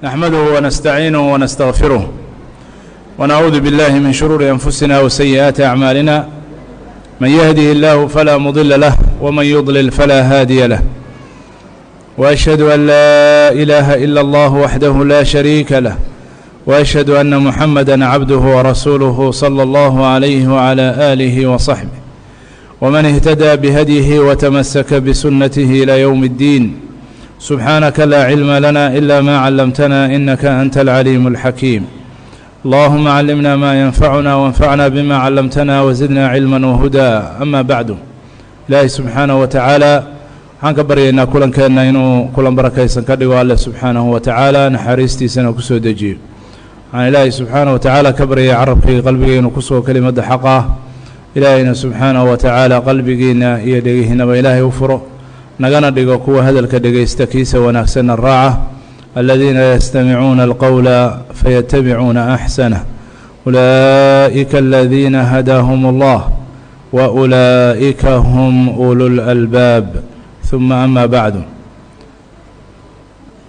نحمده ونستعينه ونستغفره ونعوذ بالله من شرور أنفسنا وسيئات أعمالنا من يهده الله فلا مضل له ومن يضلل فلا هادي له وأشهد أن لا إله إلا الله وحده لا شريك له وأشهد أن محمدا عبده ورسوله صلى الله عليه وعلى آله وصحبه ومن اهتدى بهديه وتمسك بسنته إلى يوم الدين سبحانك لا علم لنا إلا ما علمتنا إنك أنت العليم الحكيم اللهم علمنا ما ينفعنا وانفعنا بما علمتنا وزدنا علما وهدى أما بعد إلهي سبحانه وتعالى waxaan ka baryaynaa kulankeenna inuu kulan barakaysan ka dhigo alle subxaanahu wa tacaala naxariistiisana ku soo dejiyo waxaan ilaahay subxaanahu wa tacaala ka baryaya carabkayga qalbigaynu ku sugo kelimadda xaqa ah ilaahayna subxaanahu wa tacaala qalbigiinna iyo dhegihiinaba ilaahay u furo nagana dhigo kuwa hadalka dhegaysta kiisa wanaagsanna raaca aladiina yastamicuuna alqowla fayatabicuuna axsanah ulaa'ika aladiina hadaahum allah wa ulaa'ika hum ulul albaab ثم أما بعد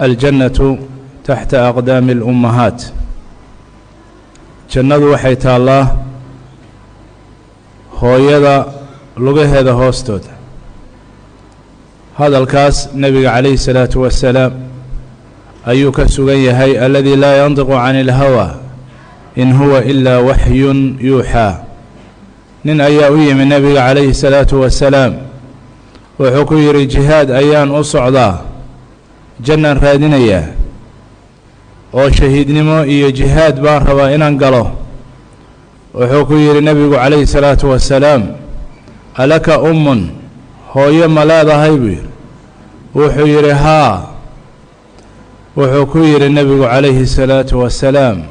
الجنة تحت أقدام الأمهات جنة وحيت الله هويدا لغهدا هوستود هذا الكاس نبي عليه الصلاة والسلام أيك سجي هي الذي لا ينطق عن الهوى إن هو إلا وحي يوحى نن أيوي من النبي عليه الصلاة والسلام wuxuu ku yidhi jihaad ayaan u socdaa jannaan raadinayaa oo shahiidnimo iyo jihaad baan rabaa inaan galo wuxuu ku yidhi nebigu calayhi salaatu wasalaam alaka ummun hooyo ma leedahay buu yidhi wuxuu yidhi haa wuxuu ku yidhi nebigu calayhi salaatu wasalaam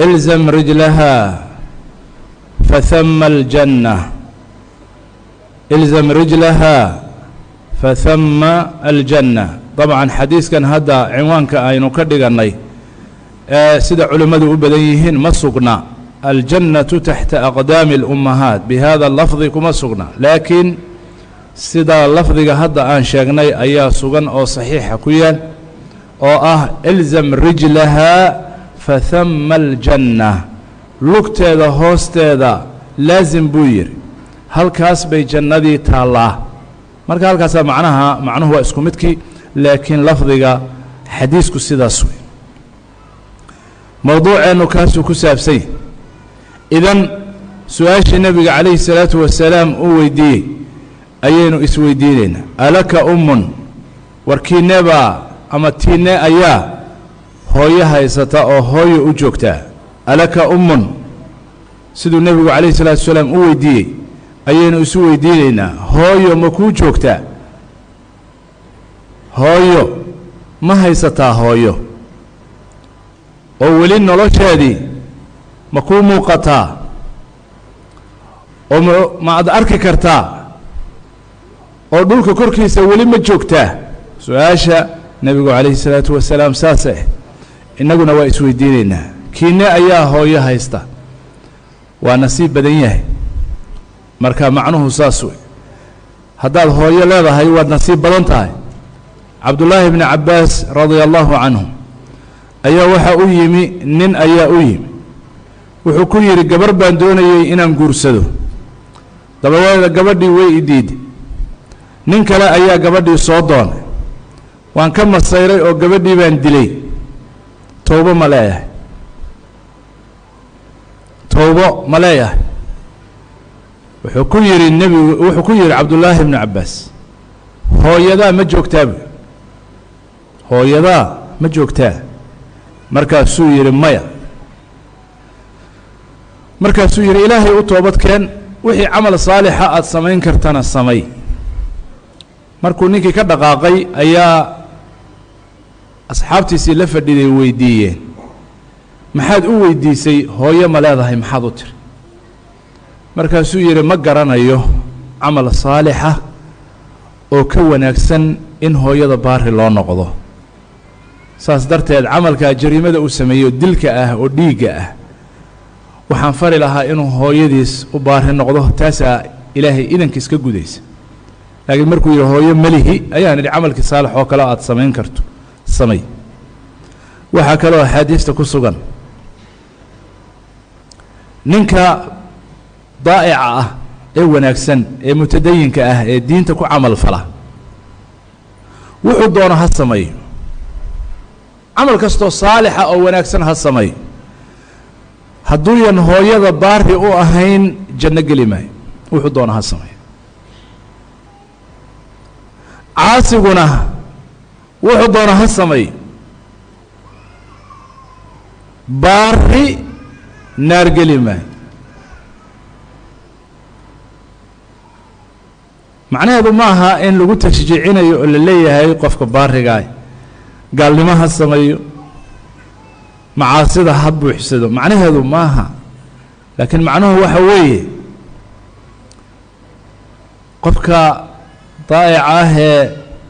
ilzam rijlaha fathama aljanna إلزم رجلها فثم الجنة طبعا حديث كان هذا عنوانك أين كدغني سيدا علماء أبديهن ما سقنا الجنة تحت أقدام الأمهات بهذا اللفظ كما سقنا لكن سيدا اللفظ هذا أنشأني أيا سقن أو صحيح كويا أو إلزم رجلها فثم الجنة لقت هذا هوست هذا لازم بوير halkaas bay jannadii taallaa marka halkaas macnuhu waa isku midkii laakiin lafdiga xadiisku sidaas weey mawduuceenu kaasuu ku saabsan idan su'aashii nabiga calayhi salaatu wasalaam uu weydiiyey ayaynu isweydiinaynaa alaka ummun warkiineba ama tiine ayaa hooyo haysata oo hooyo u joogtaa alaka ummun siduu nabigu calayhi salaatu wasalaam u weydiiyey ayaynu isu weydiinaynaa hooyo ma kuu joogtaa hooyo ma haysataa hooyo oo weli nolosheedii ma kuu muuqataa oo ma ad arki kartaa oo dhulka korkiisa weli ma joogtaa su-aasha nebigu calayhi salaatu wasalaam saaseh innaguna waa isweydiinaynaa kiine ayaa hooyo haysta waa nasiib badan yahay marka macnuhu saas wey haddaad hooyo leedahay waad nasiib badan tahay cabdullaahi bni cabbaas radia allahu canhu ayaa waxaa u yimi nin ayaa u yimi wuxuu ku yidhi gabar baan doonayey inaan guursado dabadeeda gabadhii way i diiday nin kale ayaa gabadhii soo doonay waan ka masayray oo gabadhii baan dilay towbo ma leeyahay towbo ma leeyahay wuxuu ku yidhi nebigu wuxuu ku yidhi cabdullaahi ibnu cabbaas hooyadaa ma joogtaa bu hooyadaa ma joogtaa markaasuu yidhi maya markaasuu yidhi ilaahay u toobadkeen wixii camal saalixa aada samayn kartana samay markuu ninkii ka dhaqaaqay ayaa asxaabtiisii la fadhiday weydiiyeen maxaad u weydiisay hooyo ma leedahay maxaad u tiri markaasuu yidhi ma garanayo camal saalixa oo ka wanaagsan in hooyada baari loo noqdo saas darteed camalkaa jariimada uu sameeyo dilka ah oo dhiigga ah waxaan fari lahaa inuu hooyadiis u baari noqdo taasaa ilaahay idankiis ka gudaysa laakiin markuu yidhi hooyo malihi ayaan idhi camalkii saalix oo kale aad samayn karto samay. waxaa kaloo axaadiista ku sugan ninka daa'ica ah ee wanaagsan ee mutadayinka ah ee diinta ku camal fala wuxuu doono ha sameeyo, camal kastoo saalixa oo wanaagsan ha sameeyo, hadduuyan hooyada baari u ahayn janno geli maayo. wuxuu doono ha sameeyo. caasiguna wuxuu doono ha sameeyo, baari naar geli maayo. macnaheedu ma aha in lagu tashjiicinayo oo la leeyahay qofka baarigaah gaalnimo ha sameeyo, macaasida ha buuxsado, macnaheedu ma aha. laakiin macnuhu waxa weeye qofka daa'ica ah ee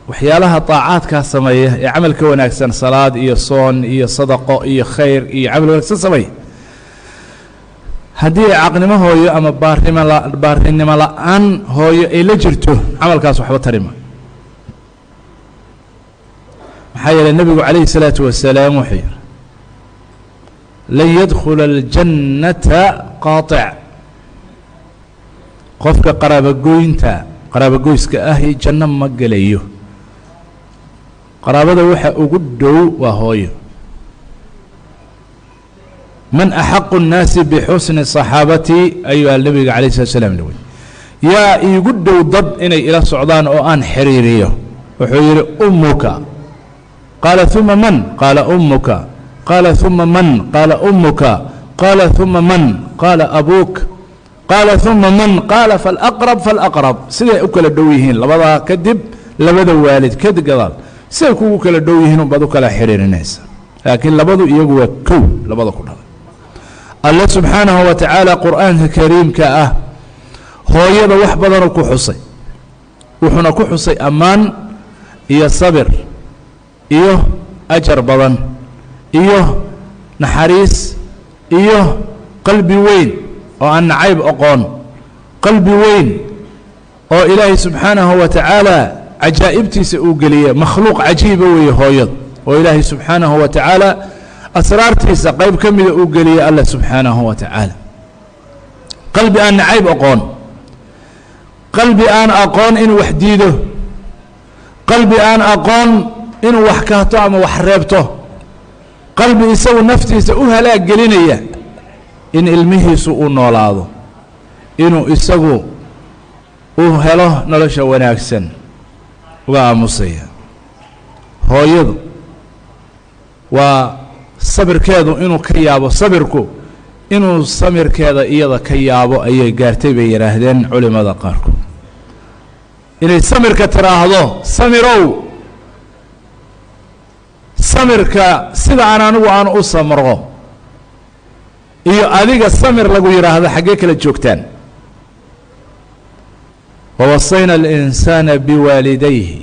waxyaalaha daacaadkaa sameeya ee camalka wanaagsan, salaad iyo soon iyo sadaqo iyo khayr iyo camal wanaagsan sameeya, haddii ay caqnimo hooyo ama baarinimo la'aan hooyo ay la jirto, camalkaas waxba tari maayo. maxaa yeelay nebigu calayhi الsalaatu wasalaam wuxuu yihi lan yadkhula اljannata qaaطic, qofka qaraabogoyska ahi janno ma gelayo. qaraabada waxa ugu dhow waa hooyo. man axaqu الnaasi bixusni صaxaabati ayuha nebiga calayh الslat slam lwy yaa iigu dhow dad inay ila socdaan oo aan xiriiriyo. wuxuu yidhi ummuka, qaala uma man, qaala ummuka, qaala uma man, qaala ummuka, qaala uma man, qaala abuuk, qaala uma man, qaala falaqrab falaqrab. siday u kala dhow yihiin labadaa kadib labada waalid kadib gadaal siday kugu kala dhow yihiin unbaad u kala xiriirinaysa. laakiin labadu iyagu waa kow labada ku dhalay. alle subxaanahu wa tacaala qur'aanka kariimka ah hooyada wax badanuu ku xusay, wuxuuna ku xusay ammaan iyo sabir iyo ajar badan iyo naxariis iyo qalbi weyn oo aan nacayb aqoon, qalbi weyn oo ilaahay subxaanahu wa tacaala cajaa'ibtiisa uu geliye. makhluuq cajiiba weeye hooyada oo ilaahay subxaanahu wa tacaala asraartiisa qayb ka mida uu geliyey alla subxaanahu wa tacaala. qalbi aan nacayb aqoon, qalbi aan aqoon inuu wax diido, qalbi aan aqoon inuu wax kahto ama wax reebto, qalbi isagu naftiisa u halaag gelinaya in ilmihiisu uu noolaado, inuu isagu uu helo nolosha wanaagsan uga aamusaya. hooyadu waa sabirkeedu inuu ka yaabo, sabirku inuu samirkeeda iyada ka yaabo ayay gaartay bay yidhaahdeen culimmada qaarkood. inay samirka tiraahdo samirow, samirka sida anigu aan u samro iyo adiga samir lagu yidhaahdo xaggee kala joogtaan. wawasayna اlinsaana biwaalidayhi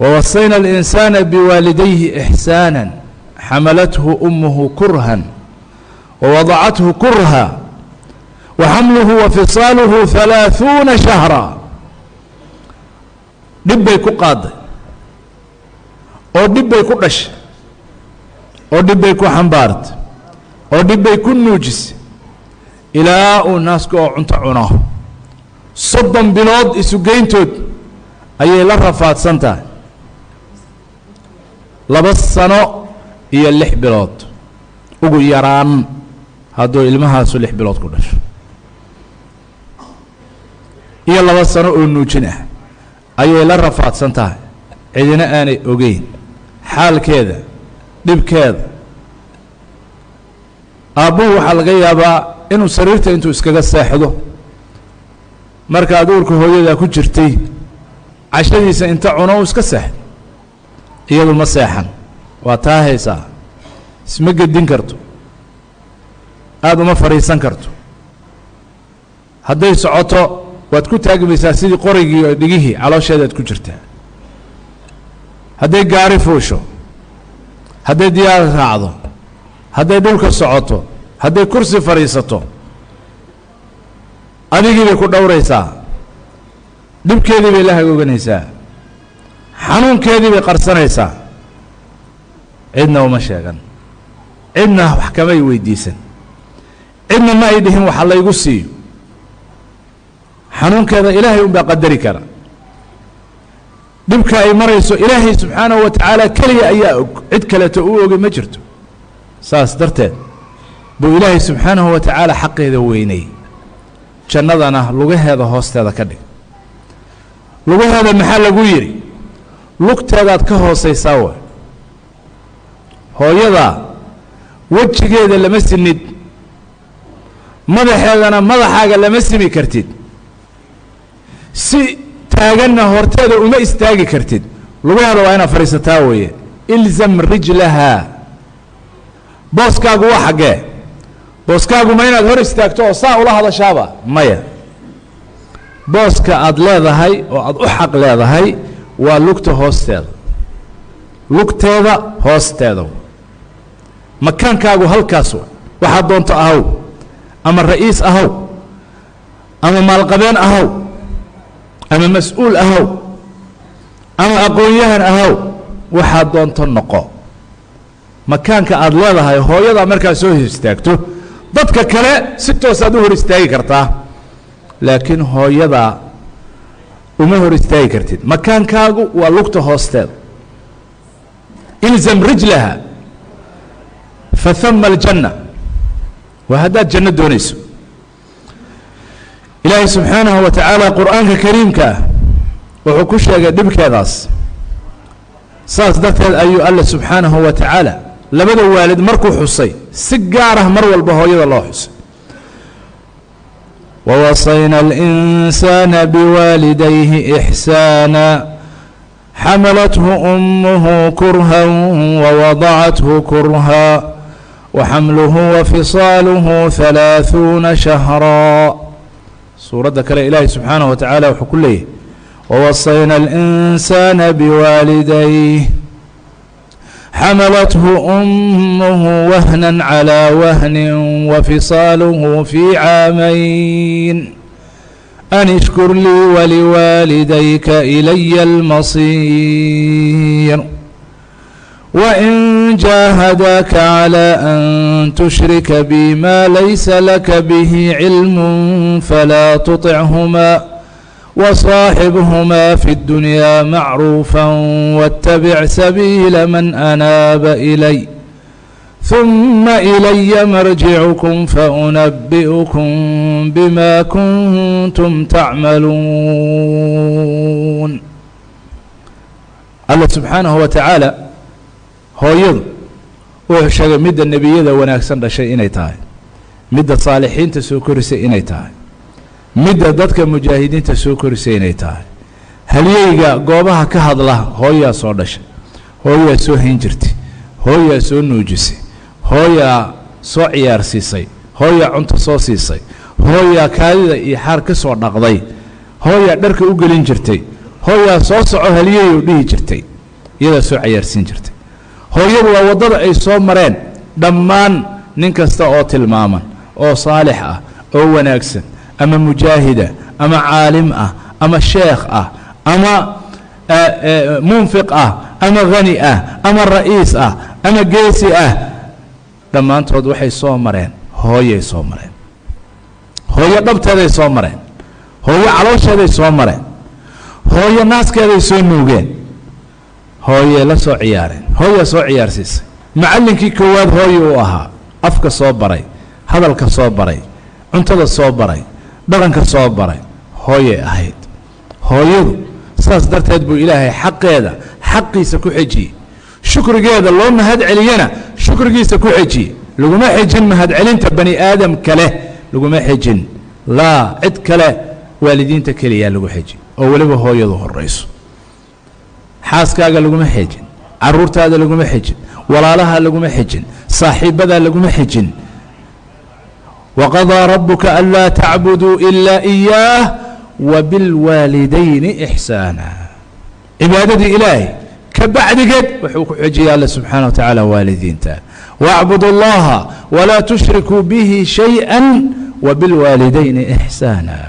ووصينا الإنسان بوالديه إحسانا حملته أمه كرها ووضعته كرها وحمله وفصاله 30 شهرا. dhibbay ku qaaday oo dhibbay ku dhashay oo dhibbay ku xambaartay oo dhibbay ku nuujisay ilaa uu naaska oo cunto cuno. 30 bilood isugeyntood ayay la rafaadsan tahay. 2 sano iyo 6 bilood ugu yaraan hadduu ilmahaasu 6 bilood ku dhasho, iyo 2 sano oo nuujin ah ayay la rafaadsan tahay. cidina aanay ogeyn xaalkeeda, dhibkeeda. aabbuhu waxaa laga yaabaa inuu sariirta intuu iskaga seexdo markaad uurka hooyadaa ku jirtay, cashadiisa inta cuno uu iska seexdo, iyadu ma seexan, waa taa haysaa, isma gedin karto, aada uma fadhiisan karto. hadday socoto waad ku taagmaysaa sidii qorigii oo dhigihii caloosheedaad ku jirtaa. hadday gaari fuusho, hadday diyaar raacdo, hadday dhulka socoto, hadday kursi fadhiisato, adigii bay ku dhowraysaa, dhibkeedii bay la hagooganaysaa, xanuunkeedii bay qarsanaysaa cidna uma sheegan cidna wax kamay weydiisan cidna ma ay dhihin waxa laygu siiyo xanuunkeeda ilaahay unbaa qadari kara dhibka ay marayso ilaahay subxaanahu wa tacaala keliya ayaa og cid kaleeto u ogi ma jirto saas darteed buu ilaahay subxaanahu wa tacaala xaqeeda weynay jannadana lugaheeda hoosteeda ka dhig lugaheeda maxaa lagu yidhi lugteedaad ka hoosaysaa way hooyadaa wejigeeda lama sinid madaxeedana madaxaaga lama simi kartid si taaganna horteeda uma istaagi kartid lugaheeda waa inaad fadhiisataa weeye ilzam rijlahaa booskaagu waa xaggee booskaagu ma inaad hor istaagto oo saa ula hadashaaba maya booska aad leedahay oo aad u xaq leedahay waa lugta hoosteeda lugteeda hoosteeda makaankaagu halkaas waxaad doonto ahow ama ra'iis ahow ama maalqabeen ahow ama mas-uul ahow ama aqoon-yahan ahow waxaad doonto noqo makaanka aad leedahay hooyadaa markaad soo hor istaagto dadka kale si toosaad u hor istaagi kartaa laakiin hooyadaa uma hor istaagi kartid makaankaagu waa lugta hoosteeda ilzam rijlaha fahama aljanna waa haddaad janno doonayso ilaahay subxaanahu wa tacaala qur'aanka kariimka ah wuxuu ku sheegay dhibkeedaas saas darteed ayuu alle subxaanahu wa tacaala labada waalid markuu xusay si gaar ah mar walba hooyada loo xusay ووصينا الإنسان بوالديه إحسانا حملته أمه كرها ووضعته كرها وحمله وفصاله 30 شهرا سورة كلا إلهي سبحانه وتعالى وحكله ووصينا الإنسان بوالديه حملته أمه وهنا على وهن وفصاله في عامين أن اشكر لي ولوالديك إلي المصير وإن جاهداك على أن تشرك بي ما ليس لك به علم فلا تطعهما وصاحبهما في الدنيا معروفا واتبع سبيل من أناب إلي ثم إلي مرجعكم فأنبئكم بما كنتم تعملون الله سبحانه وتعالى hooyadu wuxuu sheegay midda nebiyada wanaagsan dhashay inay tahay midda saalixiinta soo korisay inay tahay midda dadka mujaahidiinta soo korisay inay tahay halyeyga goobaha ka hadla hooyaa soo dhashay hooyaa soo hayn jirtay hooyaa soo nuujisay hooyaa soo ciyaarsiisay hooyaa cunto soo siisay hooyaa kaadida iyo xaar ka soo dhaqday hooyaa dharka u gelin jirtay hooyaa soo soco halyeeyu dhihi jirtay iyadaa soo ciyaarsiin jirtay hooyadu waa waddada ay soo mareen dhammaan nin kasta oo tilmaaman oo saalix ah oo wanaagsan ama mujaahida ama caalim ah ama sheekh ah ama munfiq ah ama hani ah ama ra'iis ah ama geesi ah dhammaantood waxay soo mareen hooyay soo mareen hooyo dhabteeday soo mareen hooyo caloosheeday soo mareen hooyo naaskeeday soo nuugeen hooyee la soo ciyaareen hooyaa soo ciyaarsiisay macallinkii koowaad hooye uu ahaa afka soo baray hadalka soo baray cuntada soo baray dhaqanka soo baray hooyay ahayd hooyadu saas darteed buu ilaahay xaqeeda xaqiisa ku xejiyey shukrigeeda loo mahad celiyana shukrigiisa ku xejiyey laguma xejin mahadcelinta bani aadam kale laguma xejin laa cid kale waalidiinta keliyaa lagu xeji oo weliba hooyadu horayso xaaskaaga laguma xejin caruurtaada laguma xejin walaalaha laguma xejin saaxiibadaa laguma xejin وقضى ربك ألا تعبدوا إلا إياه وبالوالدين إحسانا عبادة إلهي كبعد قد وحوك حجي الله سبحانه وتعالى والدين واعبدوا الله ولا تشركوا به شيئا وبالوالدين إحسانا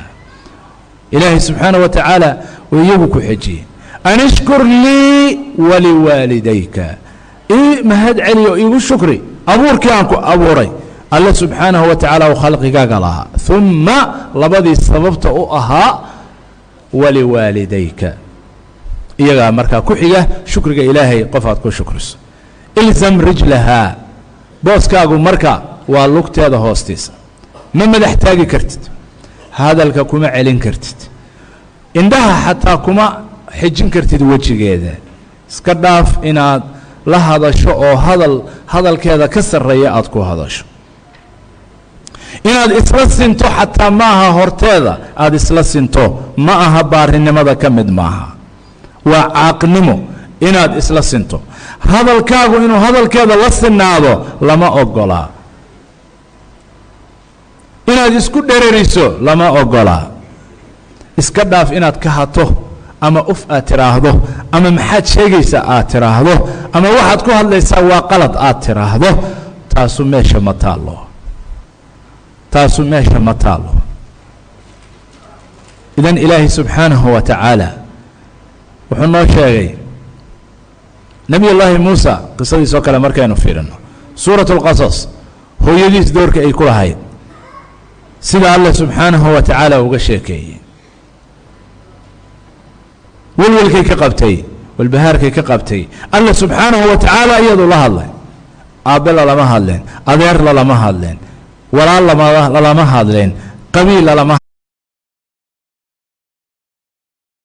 إلهي سبحانه وتعالى ويبك حجي an ishkur lii waliwaalidayka ii mahad celiyo iigu shukri abuurkii aan ku abuuray alle subxaanahu wa tacaala u khalqigaaga lahaa uma labadii sababta u ahaa waliwaalidayka iyagaa markaa ku xiga shukriga ilaahay qof aad ku shukriso ilzam rijlahaa booskaagu marka waa lugteeda hoostiisa ma madax taagi kartid hadalka kuma celin kartid indhaha xataa kuma xijin kartid wejigeeda iska dhaaf inaad la hadasho oo hadalkeeda ka sarreeya aad ku hadasho inaad isla sinto xataa ma aha horteeda aad isla sinto ma aha baarinimada ka mid maaha waa caaqnimo inaad isla sinto hadalkaagu inuu hadalkeeda la sinaado lama ogolaa inaad isku dhereriso lama ogolaa iska dhaaf inaad ka hato ama uf aad tiraahdo ama maxaad sheegaysaa aad tiraahdo ama waxaad ku hadlaysaa waa qalad aad tiraahdo taasu meesha ma taallo taasu meesha ma taallo idan ilaahay subxaanahu wa tacaala wuxuu noo sheegay nebiyullaahi muusa qisadiisoo kale markaynu fiirino suuratu اlqasas hooyadiis doorka ay ku lahayd sida alle subxaanahu wa tacaala uga sheekeeyey welwelkay ka qabtay walbahaarkay ka qabtay alle subxaanahu wa tacaala iyadu la hadlay aabbe lalama hadleen adeer lalama hadleen walaal lalama hadleen qabiil lalama